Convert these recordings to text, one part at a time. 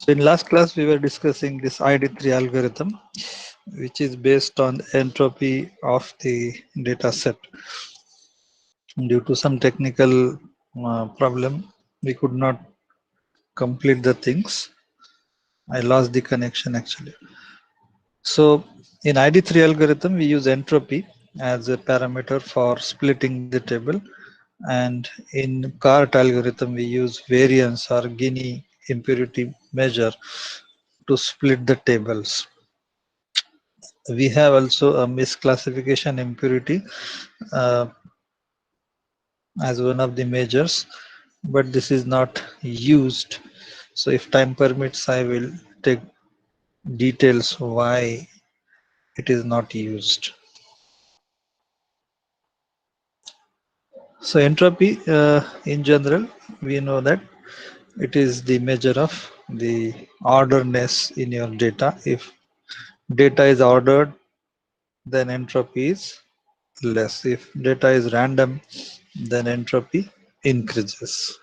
So in last class, we were discussing this ID3 algorithm, which is based on entropy of the data set. Due to some technical problem, we could not complete the things. I lost the connection actually. So in ID3 algorithm, we use entropy as a parameter for splitting the table. And in CART algorithm, we use variance or Gini impurity measure to split the tables. We have also a misclassification impurity uh, as one of the measures, but this is not used. So if time permits, I will take details why it is not used. So entropy in general, we know that it is the measure of the orderness in your data. If data is ordered, then entropy is less. If data is random, then entropy increases.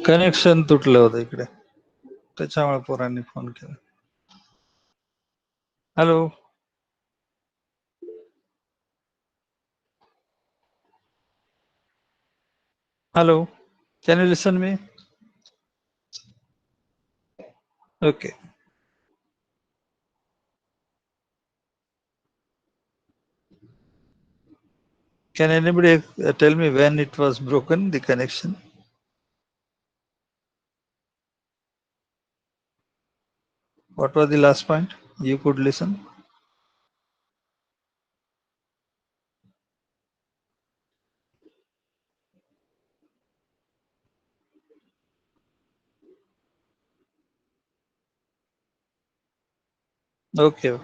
Connection तुटलं होतं इकडे, त्याच्यामुळे पोरांनी phone केला. Hello. Hello, can you listen me? Okay. Can anybody tell me when it was broken, the connection? What was the last point? You could listen. Okay.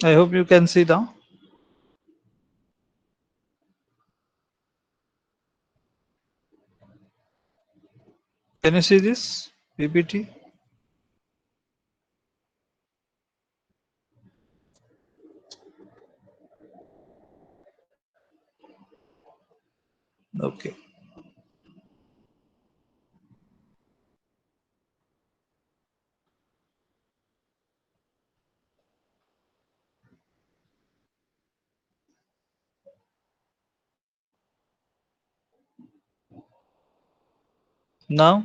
I hope you can see now. Can you see this PPT? Okay. Now,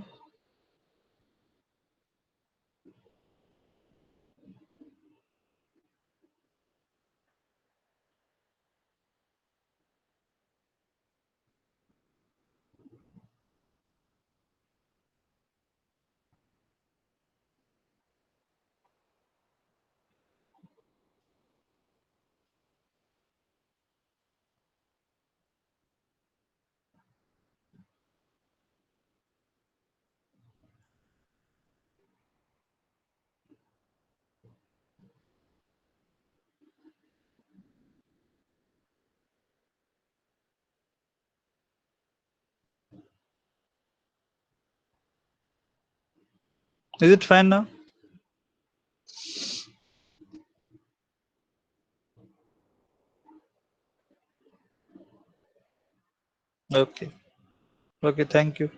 is it fine now? Okay. Okay, thank you.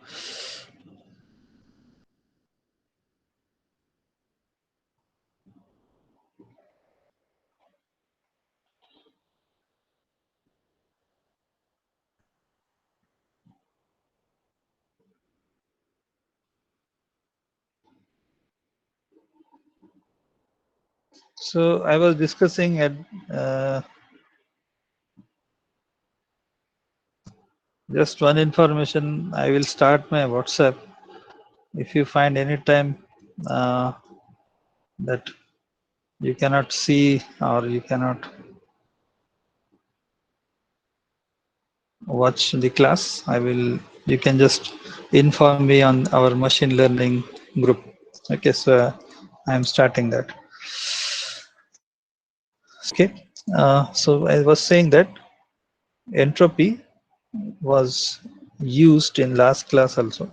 So I was discussing at just one information. I will start my WhatsApp. If you find any time that you cannot see or you cannot watch the class, you can just inform me on our machine learning group. Okay, so I'm starting that. Okay, so I was saying that entropy was used in last class also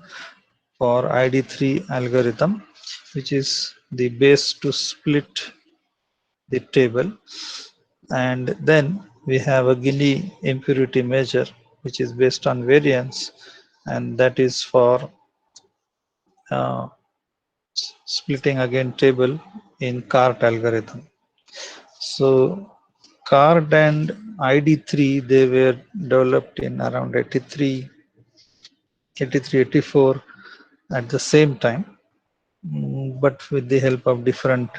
for ID3 algorithm, which is the base to split the table. And then we have a Gini impurity measure, which is based on variance, and that is for uh, splitting again table in CART algorithm. So CART and ID3, they were developed in around 83, 84 at the same time, but with the help of different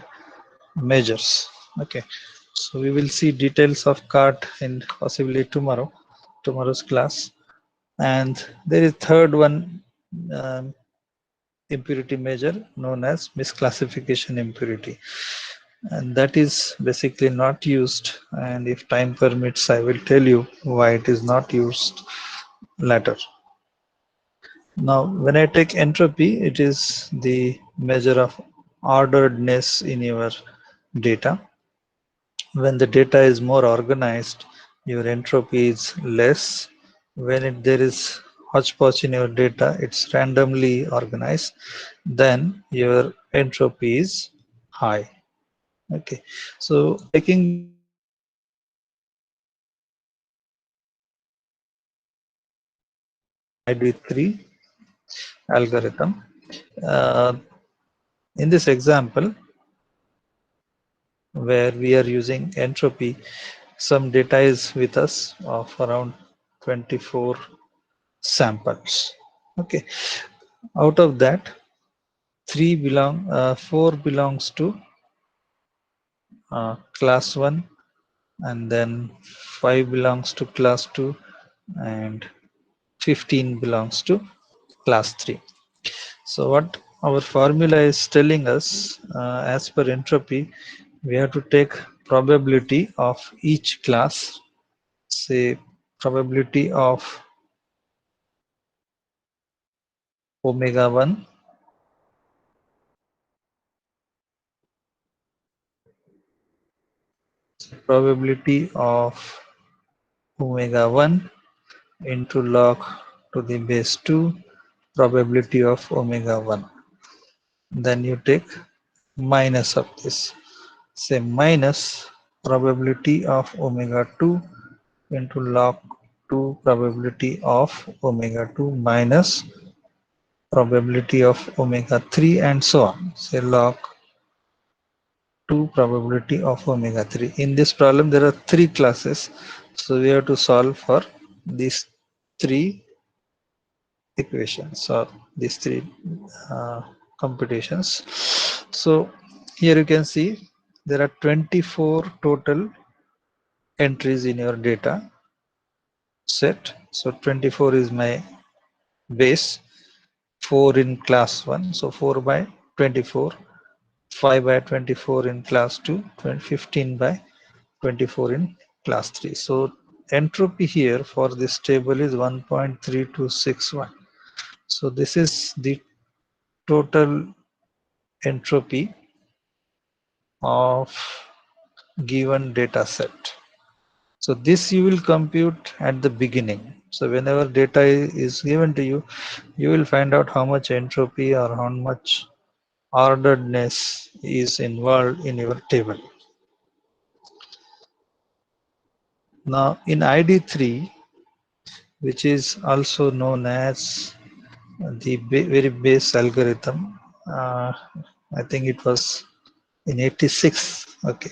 measures. Okay, so we will see details of CART in possibly tomorrow's class. And there is third one, impurity measure known as misclassification impurity. and that is basically not used, and if time permits I will tell you why it is not used later. Now when I take entropy, it is the measure of orderedness in your data. When the data is more organized, your entropy is less. When there is hodgepodge in your data, it's randomly organized, then your entropy is high. Okay, so taking this ID3 algorithm, uh, in this example where we are using entropy, some data is with us of around 24 samples. Okay, out of that, four belongs to class 1, and then 5 belongs to class 2, and 15 belongs to class 3. So what our formula is telling us, as per entropy, we have to take probability of each class, say probability of omega 1, probability of omega 1 into log to the base 2 probability of omega 1. Then you take minus of this, say minus probability of omega 2 into log 2 probability of omega 2 minus probability of omega 3, and so on, say log 2 probability of omega 3. In this problem there are three classes, so we have to solve for these three equations or these three uh, computations. So here you can see there are 24 total entries in your data set. So 24 is my base, 4 in class 1, so 4 by 24, 5 by 24 in class 2, 15 by 24 in class 3. So entropy here for this table is 1.3261. So this is the total entropy of given data set. So this you will compute at the beginning. So whenever data is given to you, you will find out how much entropy or how much orderedness is involved in your table. Now in ID3, which is also known as the very base algorithm, I think it was in 86. Okay,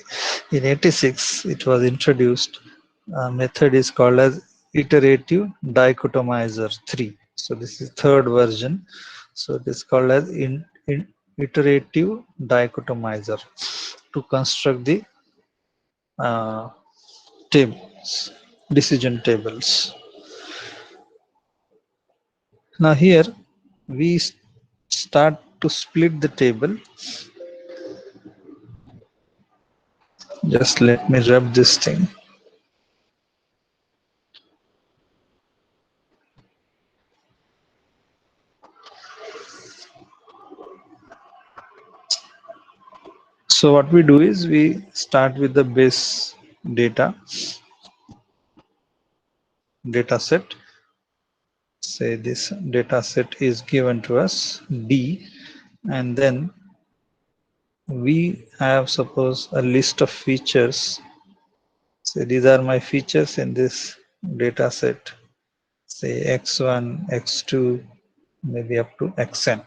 in 86 it was introduced. Method is called as iterative dichotomizer 3. So this is third version. So it is called as iterative dichotomizer to construct the uh, tables, decision tables. Now here we start to split the table. Just let me rub this thing. So what we do is we start with the base data set. Say this data set is given to us D, and then we have, suppose, a list of features. So these are my features in this data set, say x1, x2, maybe up to xn.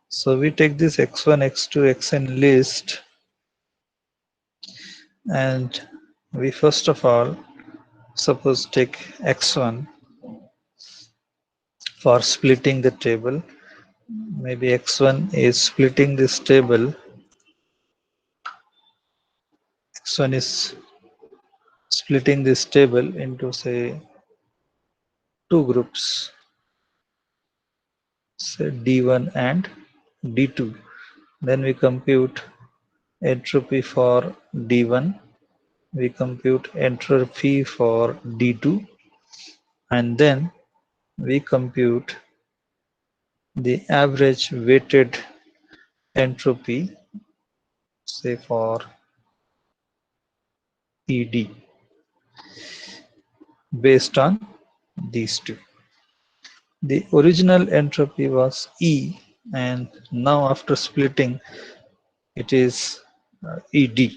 So we take this x1, x2, xn list, and we first of all, suppose, take x1 for splitting the table. Maybe x1 is splitting this table. X1 is splitting this table into, say, two groups, say D1 and D2. Then we compute entropy for D1, we compute entropy for D2, and then we compute the average weighted entropy, say for ED, based on these two. The original entropy was E, and now after splitting it is ED.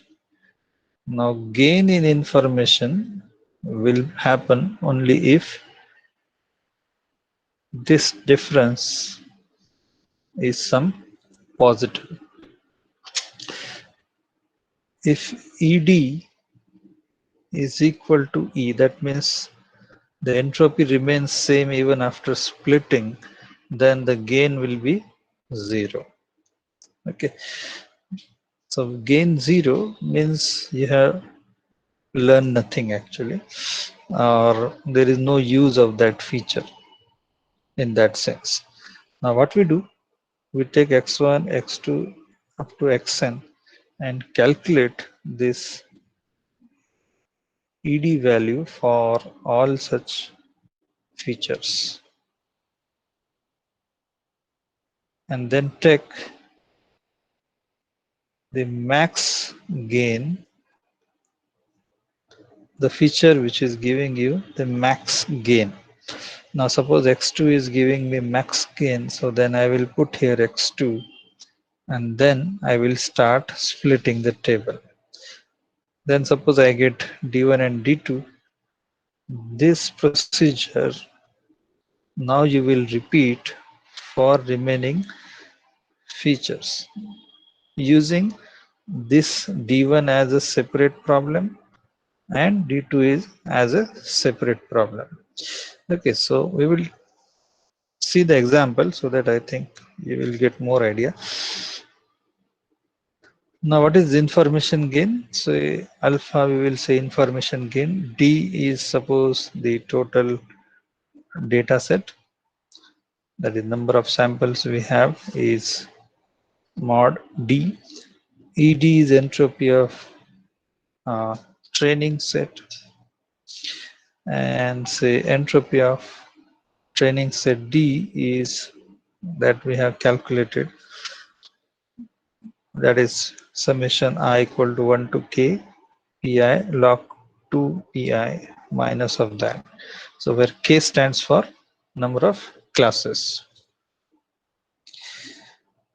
Now gain in information will happen only if this difference is some positive. If ED is equal to E, that means the entropy remains same even after splitting, then the gain will be 0. Okay, so gain 0 means you have learned nothing actually, or there is no use of that feature in that sense. Now what we do, we take x1, x2 up to xn and calculate this ED value for all such features, and then take the max gain, the feature which is giving you the max gain. Now suppose x2 is giving me max gain, so then I will put here x2 and then I will start splitting the table. Then suppose I get d1 and d2. This procedure now you will repeat for remaining features using this d1 as a separate problem and d2 is as a separate problem. Okay, so we will see the example so that I think you will get more idea. Now what is information gain? So alpha, we will say information gain. D is suppose the total data set, that is number of samples we have is mod D. ED is entropy of training set, and say entropy of training set D is that we have calculated, that is summation I equal to 1 to k pi log 2 pi minus of that. So where k stands for number of classes.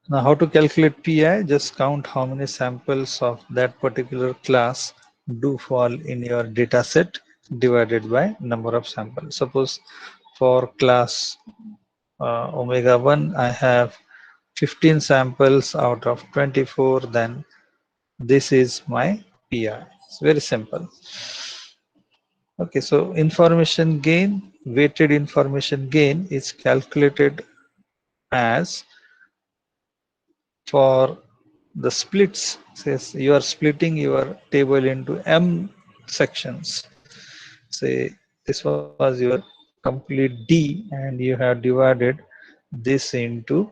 Now how to calculate pi? Just count how many samples of that particular class do fall in your data set divided by number of samples. Suppose for class omega 1 I have 15 samples out of 24, then this is my pi. It's very simple. Okay, so information gain, weighted information gain is calculated as for the splits. Says you are splitting your table into m sections. Say this was your complete D and you have divided this into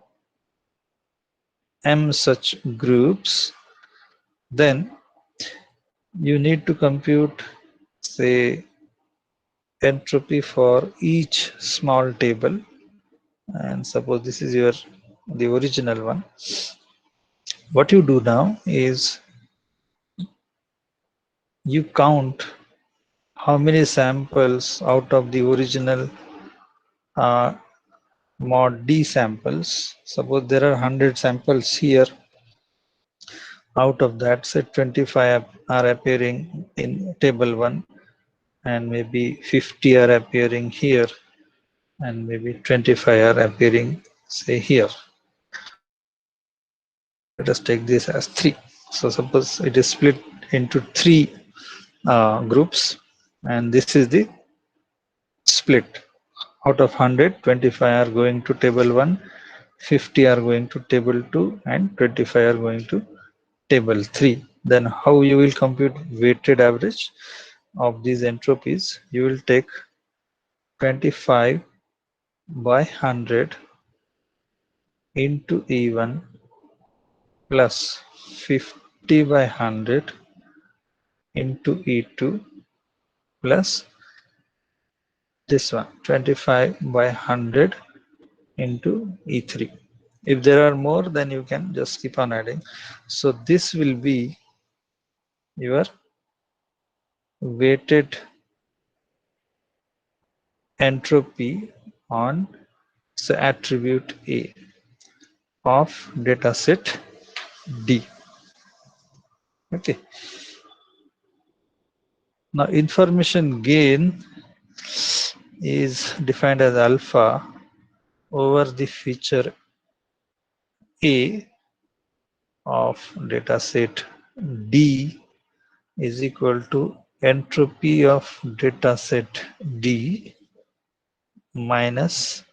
m such groups. Then you need to compute, say, entropy for each small table, and suppose this is your the original one. What you do now is you count how many samples out of the original mod D samples. Suppose there are 100 samples here. Out of that, say 25 are appearing in table 1 and maybe 50 are appearing here and maybe 25 are appearing, say, here. Let us take this as 3. So suppose it is split into 3 groups, and this is the split. Out of 100, 25 are going to table 1, 50 are going to table 2, and 25 are going to table 3. Then how you will compute weighted average of these entropies? You will take 25 by 100 into E1 plus 50 50 by 100 into E2 plus this one 25 by 100 into E3. If there are more, then you can just keep on adding. So this will be your weighted entropy on the attribute A of dataset D. Okay. Now information gain is defined as alpha over the feature A of dataset D is equal to entropy of dataset D minus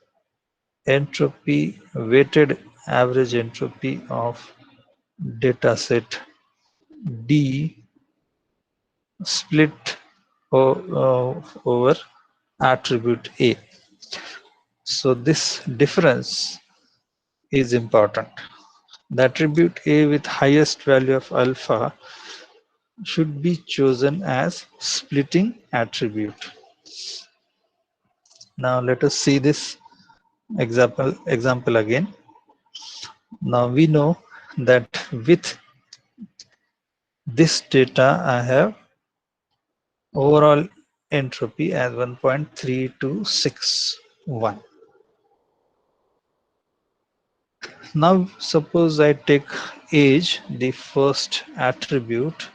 entropy weighted average entropy of dataset D split over attribute A. So this difference is important. The attribute A with highest value of alpha should be chosen as splitting attribute. Now let us see this example again. Now we know that with this data I have overall entropy as 1.3261. Now suppose I take age, the first attribute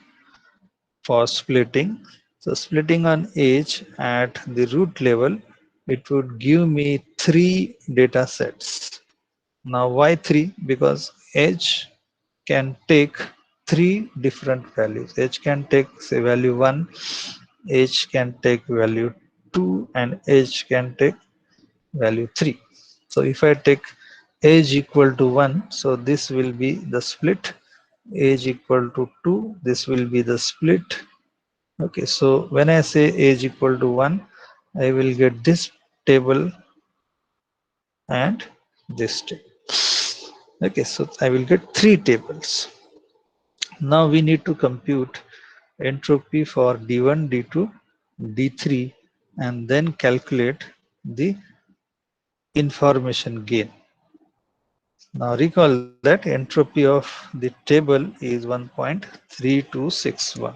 for splitting. So splitting on age at the root level, it would give me 3 data sets. Now why 3? Because age can take 3 different values. Age can take say value 1, age can take value 2, and age can take value 3. So if I take age equal to 1, so this will be the split. Age equal to 2, this will be the split. Okay, so when I say age equal to 1, I will get this table and this table. Okay, so I will get 3 tables. Now we need to compute entropy for D1, D2, D3, and then calculate the information gain. Now recall that entropy of the table is 1.3261.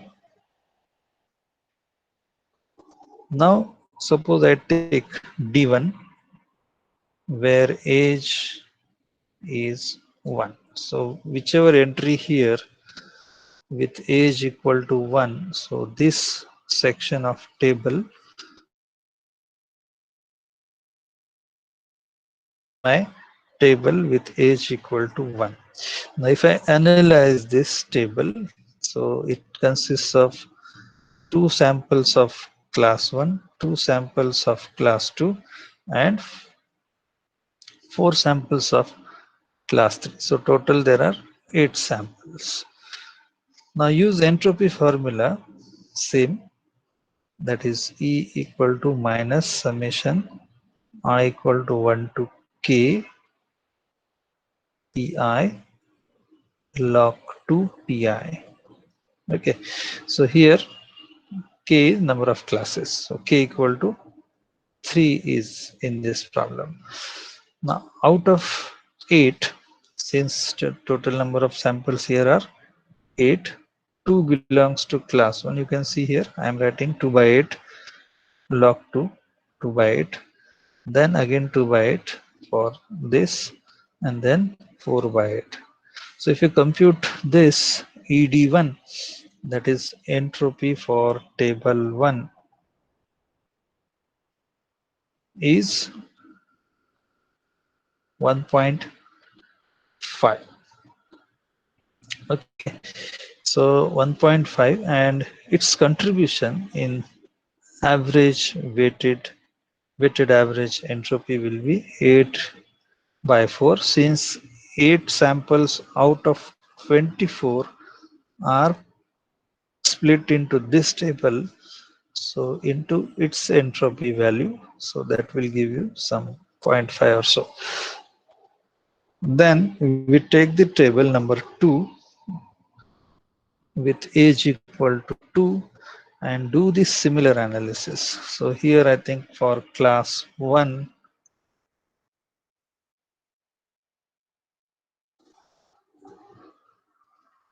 Now suppose I take D1 where age is 1. So whichever entry here with age equal to 1, so this section of table is my table with age equal to 1. Now if I analyze this table, so it consists of 2 samples of class 1, 2 samples of class 2, and 4 samples of class 3. So total there are 8 samples. Now use entropy formula, same, that is E equal to minus summation I equal to 1 to K Pi log 2 Pi. Okay, so here K is number of classes. So K equal to 3 is in this problem. Now out of 8, since the total number of samples here are 8, 2 belongs to class 1. You can see here I am writing 2 by 8 log 2, 2 by 8, then again 2 by 8 for this, and then 4 by 8. So if you compute this ED1, that is entropy for table 1, is 1.5. Okay, so 1.5, and its contribution in average weighted average entropy will be 8 by 4, since 8 samples out of 24 are split into this table, so into its entropy value, so that will give you some 0.5 or so. Then we take the table number 2 with age equal to 2 and do this similar analysis. So here I think for class 1,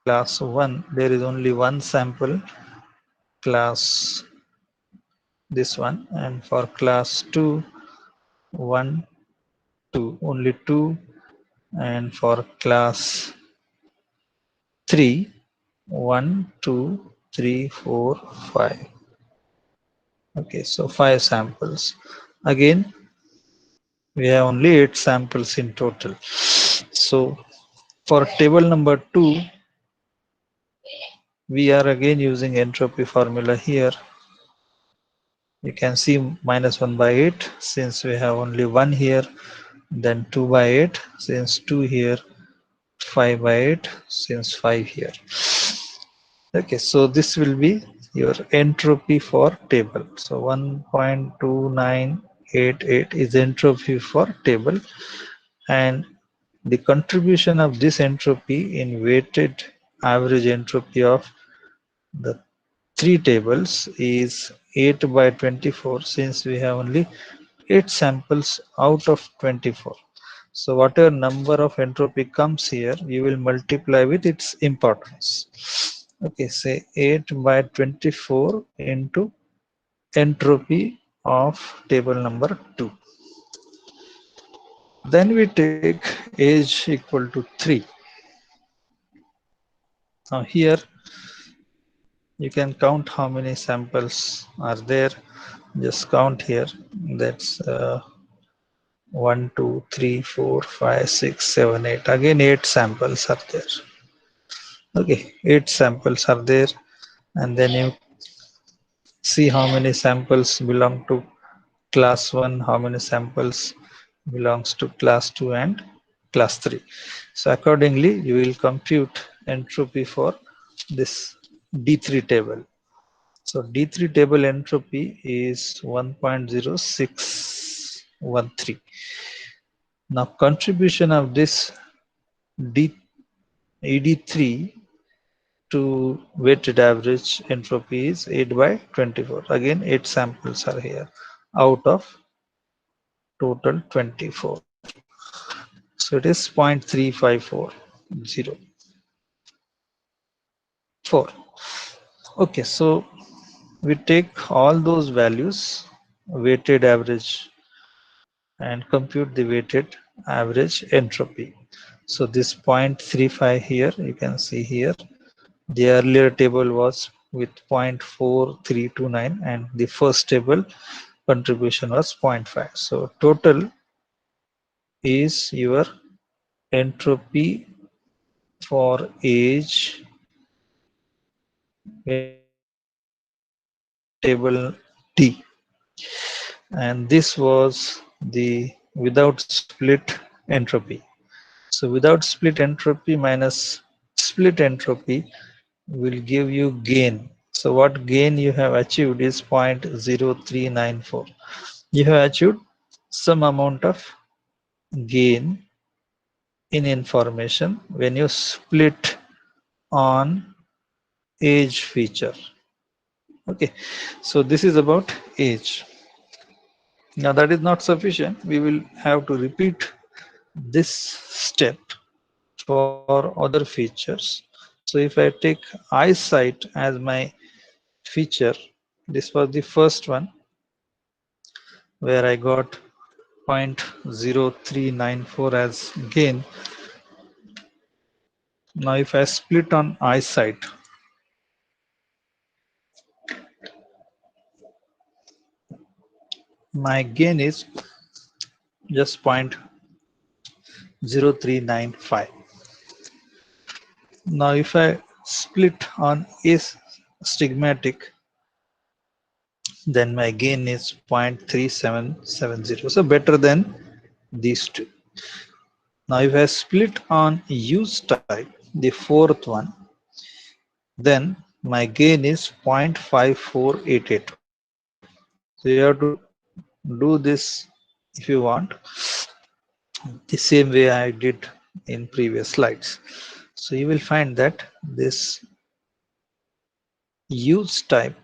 there is only one sample, class this one, and for class 2, 1, 2, only 2, and for class 3, 1, 2, 3, 4, 5. Okay, so 5 samples. Again, we have only 8 samples in total. So for table number 2, we are again using entropy formula here. You can see minus 1 by 8 since we have only 1 here, then 2 by 8 since 2 here, 5 by 8 since 5 here. Okay, so this will be your entropy for table. So 1.2988 is entropy for table, and the contribution of this entropy in weighted average entropy of the 3 tables is 8 by 24 since we have only 8 samples out of 24. So whatever number of entropy comes here, you will multiply with its importance. Okay, say 8 by 24 into entropy of table number 2. Then we take age equal to 3. Now here you can count how many samples are there. Just count here. That's 1, 2, 3, 4, 5, 6, 7, 8. Again 8 samples are there. Okay, 8 samples are there, and then you see how many samples belong to class 1, how many samples belongs to class 2 and class 3. So accordingly, you will compute entropy for this D3 table. So D3 table entropy is 1.0613. Now contribution of this ED3 to weighted average entropy is 8 by 24. Again, 8 samples are here out of total 24. So it is 0.3540. 4. Okay, so we take all those values, weighted average, and compute the weighted average entropy. So this 0.35 here, you can see here, the earlier table was with 0.4329 and the first table contribution was 0.5. So total is your entropy for age table D, and this was the without split entropy. So without split entropy minus split entropy will give you gain. So what gain you have achieved is 0.0394. You have achieved some amount of gain in information when you split on age feature. Okay, so this is about age. Now that is not sufficient. We will have to repeat this step for other features. So if I take eyesight as my feature, this was the first one where I got 0.0394 as gain. Now if I split on eyesight, my gain is just 0.0395. Now if I split on astigmatic, then my gain is 0.3770. So better than these two. Now if I split on use type, the fourth one, then my gain is 0.5488. So you have to do this if you want the same way I did in previous slides. So you will find that this use type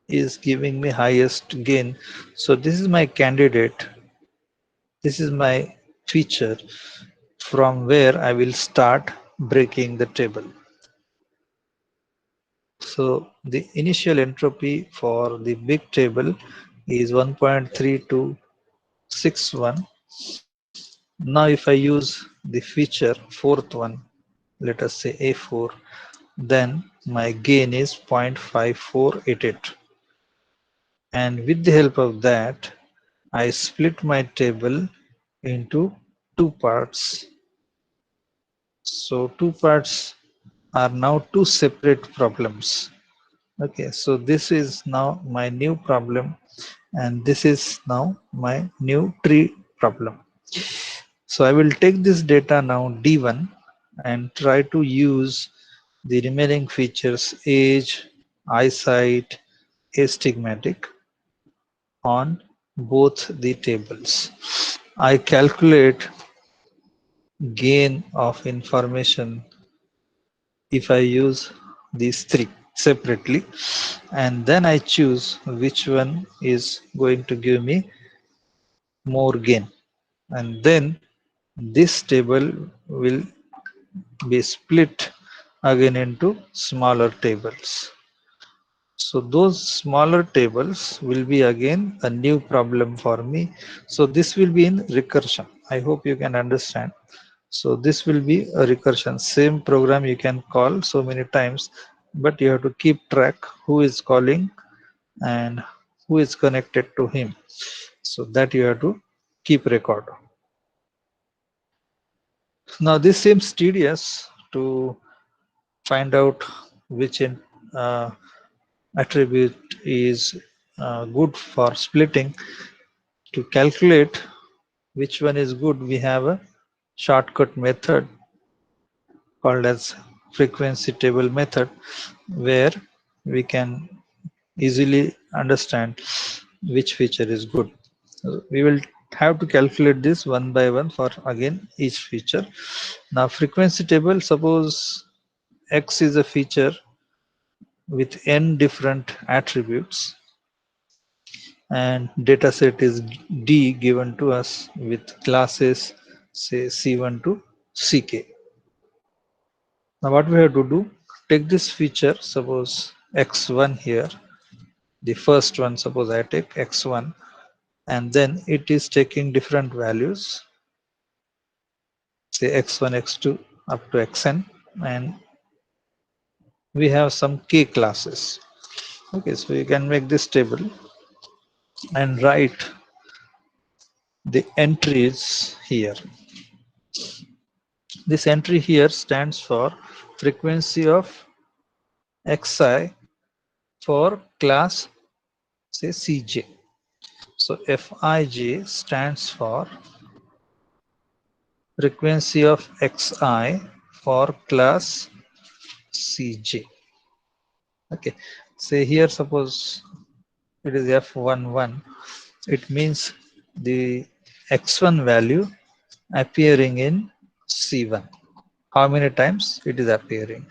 is giving me highest gain. So this is my candidate. This is my feature from where I will start breaking the table. So the initial entropy for the big table is 1.3261. Now if I use the feature fourth one, let us say A4, then my gain is 0.5488. And with the help of that, I split my table into two parts. So two parts are now two separate problems. Okay, so this is now my new problem, and this is now my new tree problem. So I will take this data now D1 and try to use the remaining features age, eyesight, astigmatic on both the tables. I calculate gain of information if I use these three separately, and then I choose which one is going to give me more gain, and then this table will be split again into smaller tables. So those smaller tables will be again a new problem for me. So this will be in recursion. I hope you can understand. So this will be a recursion. Same program you can call so many times, but you have to keep track who is calling and who is connected to him. So that you have to keep record. Now this seems tedious to find out which uh, attribute is good for splitting. To calculate which one is good, we have a shortcut method called as frequency table method, where we can easily understand which feature is good. We will have to calculate this one by one for again each feature. Now frequency table, suppose X is a feature with n different attributes, and data set is D given to us with classes say C1 to CK. Now what we have to do, take this feature, suppose X1 here, the first one, suppose I take X1, and then it is taking different values, say X1, X2 up to Xn, and we have some K classes. Okay, so you can make this table and write the entries here. This entry here stands for frequency of Xi for class say Cj. So Fij stands for frequency of Xi for class Cj. Okay, say here suppose it is F11, it means the X1 value appearing in C1. How many times it is appearing?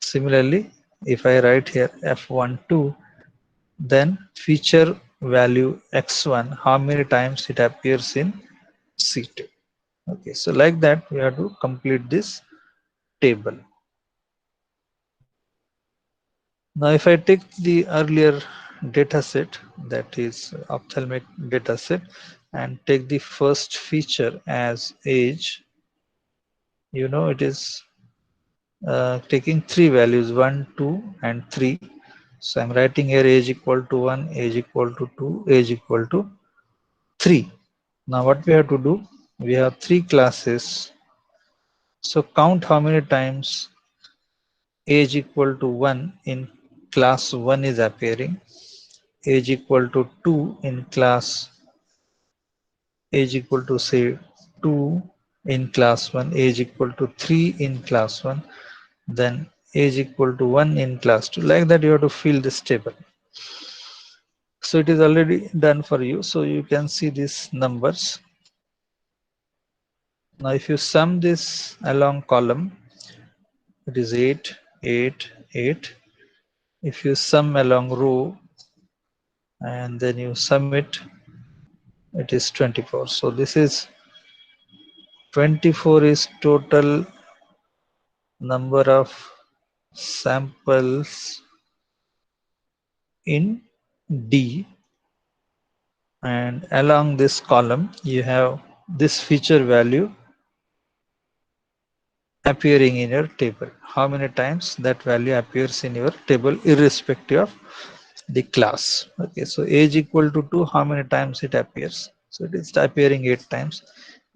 Similarly, if I write here F12, then feature value X1, how many times it appears in C2. Okay, so like that we have to complete this table. Now if I take the earlier data set, that is ophthalmic data set, and take the first feature as age, you know it is taking three values 1, 2 and 3. So I'm writing here age equal to 1, age equal to 2, age equal to 3. Now what we have to do, we have three classes. So count how many times age equal to 1 in class 1 is appearing, age equal to 2 in class, age equal to say 2 in class 1, age equal to 3 in class 1, then age equal to 1 in class 2. Like that you have to fill this table. So it is already done for you. So you can see these numbers. Now if you sum this along column, it is 8, 8, 8. if you sum along row and then you sum it is 24. So this is 24 is total number of samples in D, and along this column you have this feature value appearing in your table. How many times that value appears in your table irrespective of the class. Okay, so age equal to 2, how many times it appears? So it is appearing 8 times.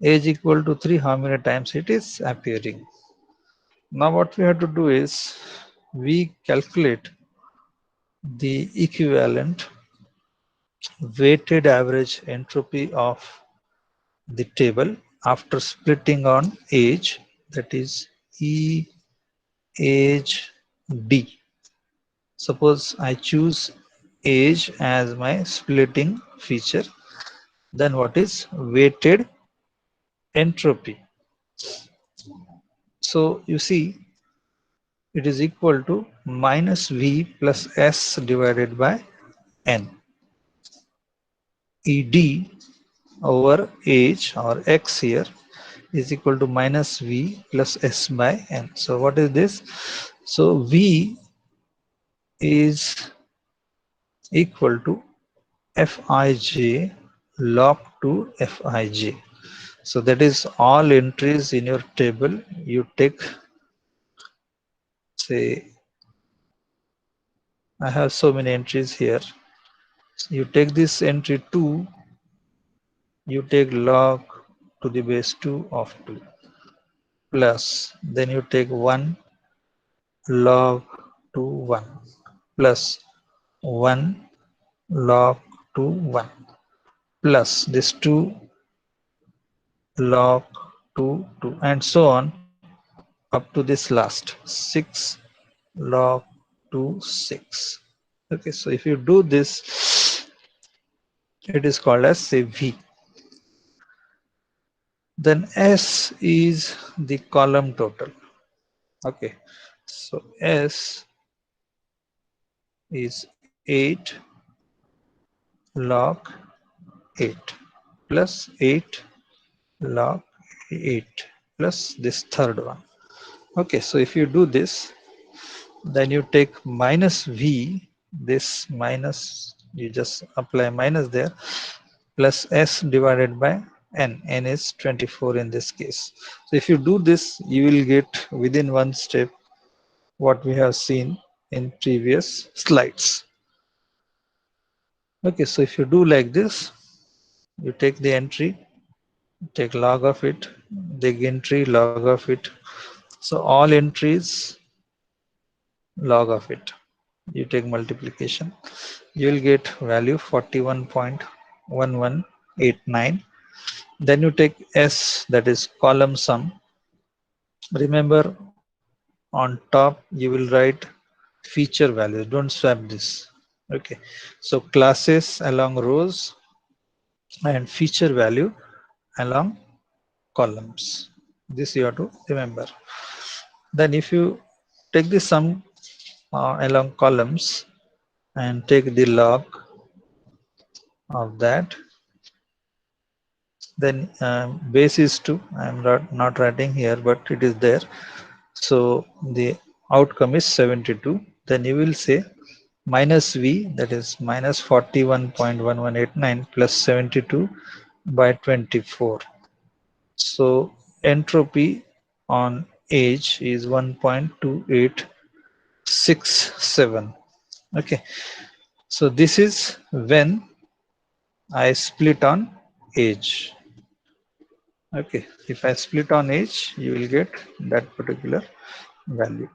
Age equal to 3, how many times it is appearing? Now what we have to do is we calculate the equivalent weighted average entropy of the table after splitting on age, that is E age D. Suppose I choose age as my splitting feature, then what is weighted entropy? So you see it is equal to minus V plus S divided by N. ED over age or X here is equal to minus V plus S by N. So what is this? So V is equal to Fij log to Fij. So that is all entries in your table. You take, say, I have so many entries here. You take this entry 2, you take log to the base 2 of 2 plus, then you take 1 log to 1 plus 1 log to 1 plus this 2 log to 2 and so on up to this last 6 log to 6. Okay, so if you do this, it is called as say V. Then S is the column total. Okay, so S is 8 log 8 plus 8 log 8 plus this third one. Okay, so if you do this, then you take minus V, this minus, you just apply minus there, plus S divided by N. N is 24 in this case. So if you do this, you will get within one step what we have seen in previous slides. Okay, so if you do like this, you take the entry, take log of it, the entry, log of it. So all entries, log of it. You take multiplication, you will get value 41.1189. Then you take S, that is column sum. Remember, on top you will write feature values, don't swap this. Okay, so classes along rows and feature value along columns. This you have to remember. Then if you take the sum along columns and take the log of that, then base is 2. I am not writing here, but it is there. So the outcome is 72. Then you will say minus V, that is minus 41.1189 plus 72 by 24. So entropy on age is 1.2867. Okay, so this is when I split on age. Okay, if I split on age, you will get that particular value.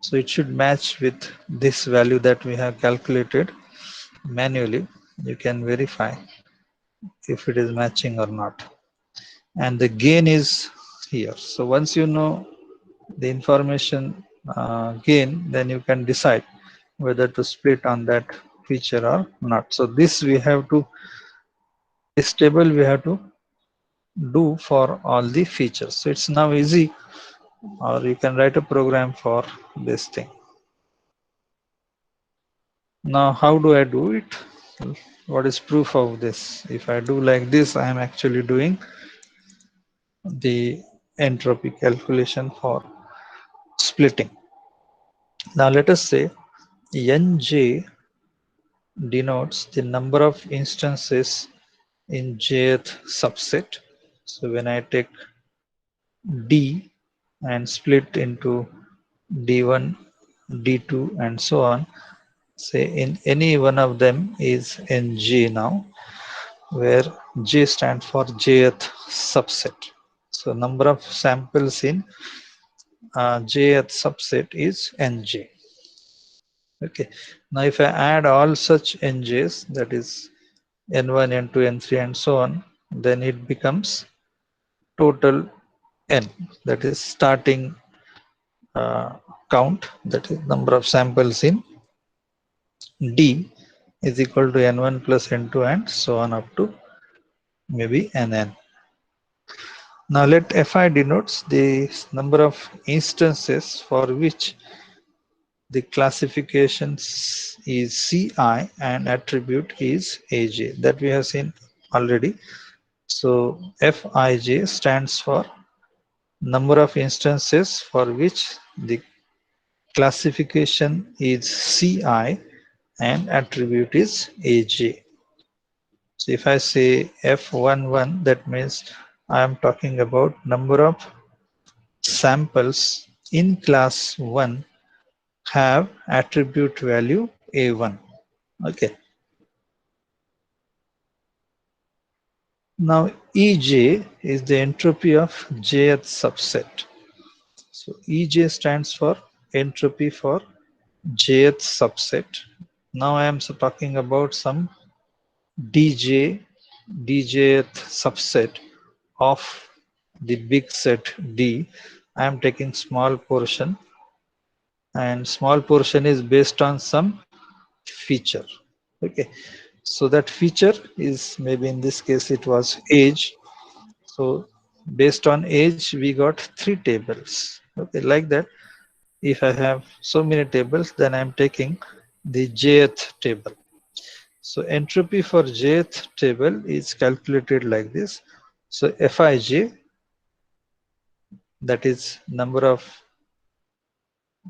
So it should match with this value that we have calculated manually. You can verify if it is matching or not. And the gain is here. So once you know the information gain, then you can decide whether to split on that feature or not. So this we have to, this table we have to do for all the features. So it's now easy, or you can write a program for this thing. Now, how do I do it? What is proof of this? If I do like this, I am actually doing the entropy calculation for splitting. Now, let us say Nj denotes the number of instances in jth subset. So when I take D and split into D1, D2, and so on, say in any one of them is Nj now, where J stands for jth subset. So number of samples in jth subset is Nj. Okay. Now if I add all such Njs, that is N1, N2, N3, and so on, then it becomes total N, that is starting count, that is number of samples in D is equal to N1 plus N2 and so on up to maybe Nn. Now let Fi denotes the number of instances for which the classification is Ci and attribute is Aj, that we have seen already. So Fij stands for number of instances for which the classification is Ci and attribute is Aj. So if I say F11, that means I am talking about number of samples in class 1 have attribute value A1. Okay. Now Ej is the entropy of jth subset. So Ej stands for entropy for jth subset. Now I am talking about some djth subset of the big set D. I am taking small portion, and small portion is based on some feature. Okay, so that feature is maybe in this case it was age. So based on age we got 3 tables. Okay, like that. If I have so many tables, then I'm taking the jth table. So entropy for jth table is calculated like this. So Fij, that is number of,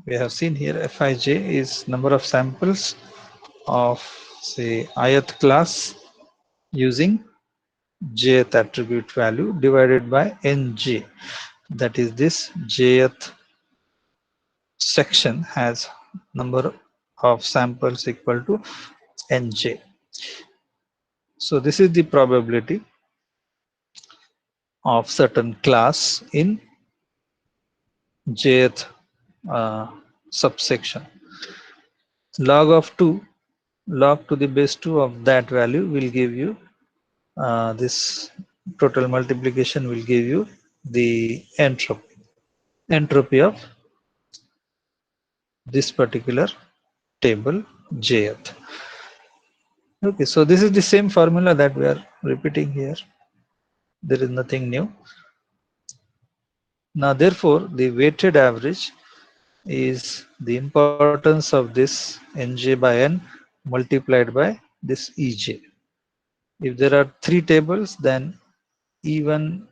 we have seen here Fij is number of samples of say ith class using jth attribute value divided by Nj, that is this jth section has number of samples equal to Nj. So this is the probability of certain class in jth subsection. Log of 2, log to the base 2 of that value will give you this total multiplication will give you the entropy of this particular table jth. Okay, so this is the same formula that we are repeating here. There is nothing new. Now therefore the weighted average is the importance of this Nj by n multiplied by this Ej. If there are 3 tables, then even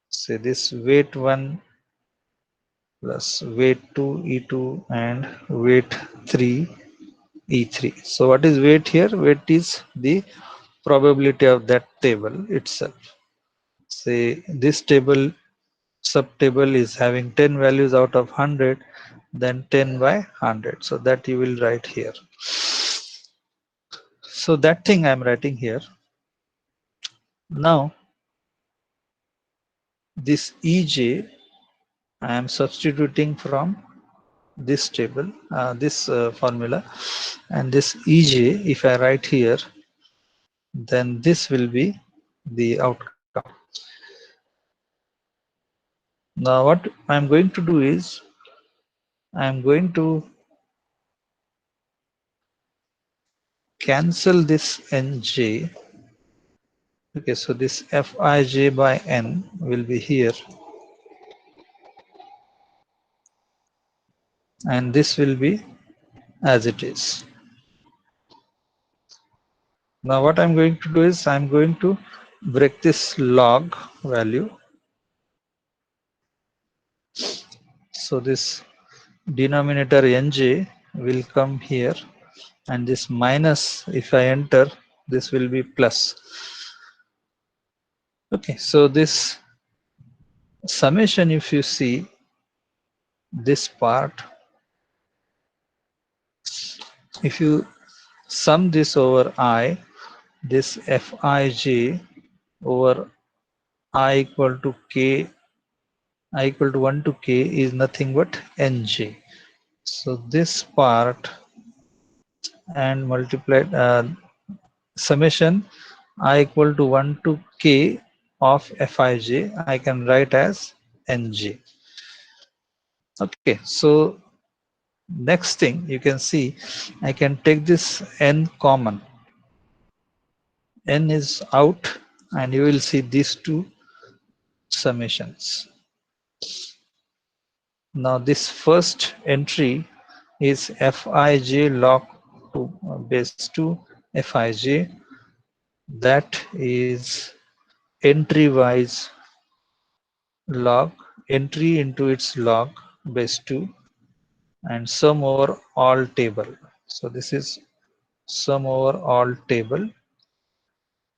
say this weight 1 plus weight 2 E2 and weight 3 E3. So what is weight here? Weight is the probability of that table itself. Say this table subtable is having 10 values out of 100, then 10 by 100. So that you will write here. So that thing I'm writing here. Now this Ej I am substituting from this table, this formula, and this Ej, if I write here, then this will be the outcome. Now what I'm going to do is I'm going to cancel this Nj Okay, so this Fij by n will be here, and this will be as it is. Now what I'm going to do is I'm going to break this log value. So this denominator nj will come here, and this minus, if I enter, this will be plus. Okay, so this summation, if you see this part, if you sum this over I, this Fij over I equal to k, I equal to 1 to k is nothing but nj. So this part and multiplied summation I equal to 1 to k of Fij, I can write as nj. Okay, so next thing you can see, I can take this n common. N is out, and you will see these two summations. Now this first entry is Fij log to base 2 Fij. That is entry wise log, entry into its log base 2, and sum over all table. So this is sum over all table,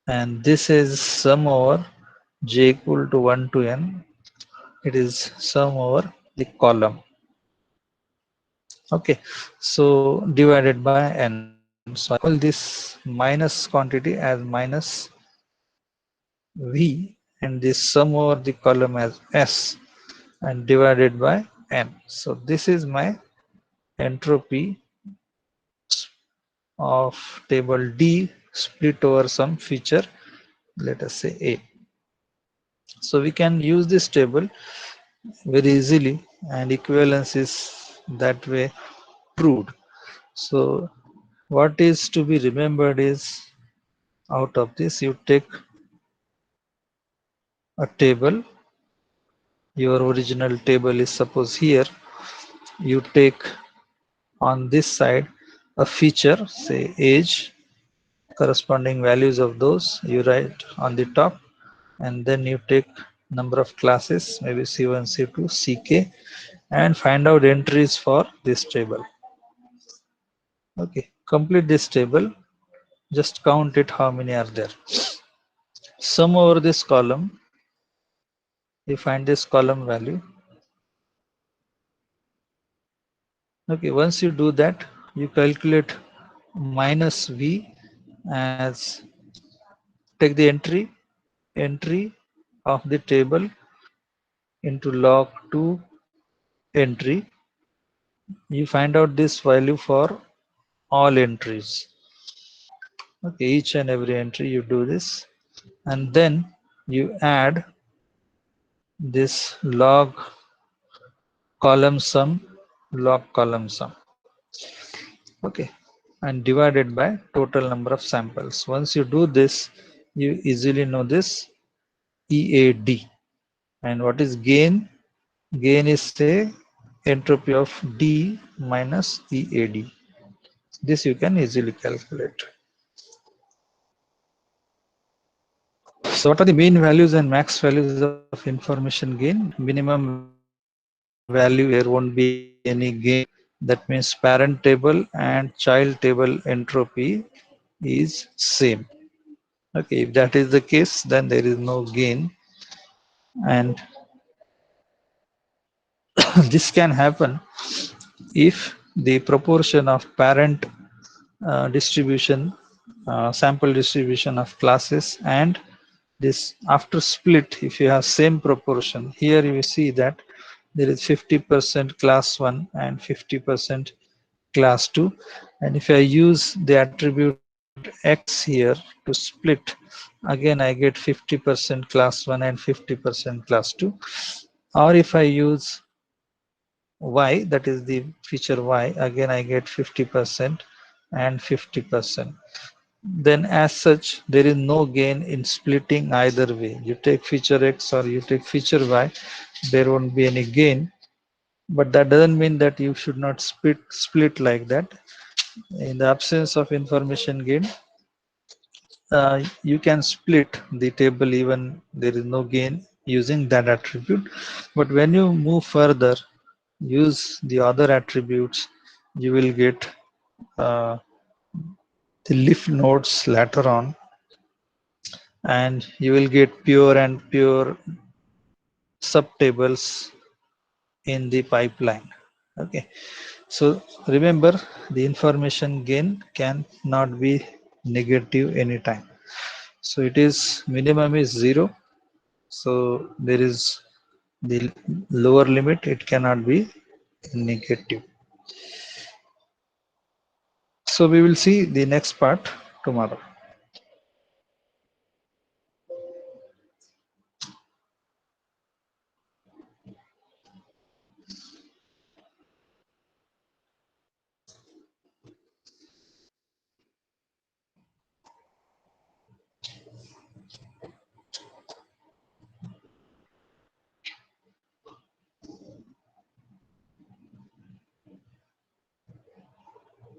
and this is sum over j equal to 1 to n. It is sum over the column. Okay, so divided by n. So I call this minus quantity as minus v, and this sum over the column as s, and divided by n. So this is my entropy of table D split over some feature, let us say A. So we can use this table very easily, and equivalence is that way proved. So what is to be remembered is, out of this you take a table, your original table is suppose here, you take on this side a feature, say age, corresponding values of those you write on the top, and then you take number of classes, maybe C1, C2, Ck, and find out entries for this table. Okay, complete this table, just count it how many are there. Sum over this column, you find this column value. Okay, once you do that, you calculate minus v as, take the entry of the table into log 2 entry. You find out this value for all entries. Okay, each and every entry you do this, and then you add this log column sum, log column sum. Okay, and divided by total number of samples. Once you do this, you easily know this EAD. And what is gain? Gain is, say, entropy of D minus EAD. This you can easily calculate. So what are the mean values and max values of information gain? Minimum value, here won't be any gain. That means parent table and child table entropy is same. Okay, if that is the case, then there is no gain. And this can happen if the proportion of parent distribution, sample distribution of classes, and this after split, if you have same proportion, here you see that there is 50% class 1 and 50% class 2, and if I use the attribute x here to split, again I get 50% class 1 and 50% class 2. Or if I use y, that is the feature y, again I get 50% and 50%. then as such there is no gain in splitting either way. You take feature X or you take feature Y, there won't be any gain, but that doesn't mean that you should not split like that. In the absence of information gain, you can split the table even there is no gain using that attribute. But when you move further, use the other attributes, you will get uh, the leaf nodes later on, and you will get pure and pure subtables in the pipeline. Okay, so remember, the information gain cannot be negative anytime. So it is minimum is 0. So there is the lower limit, it cannot be negative. So we will see the next part tomorrow.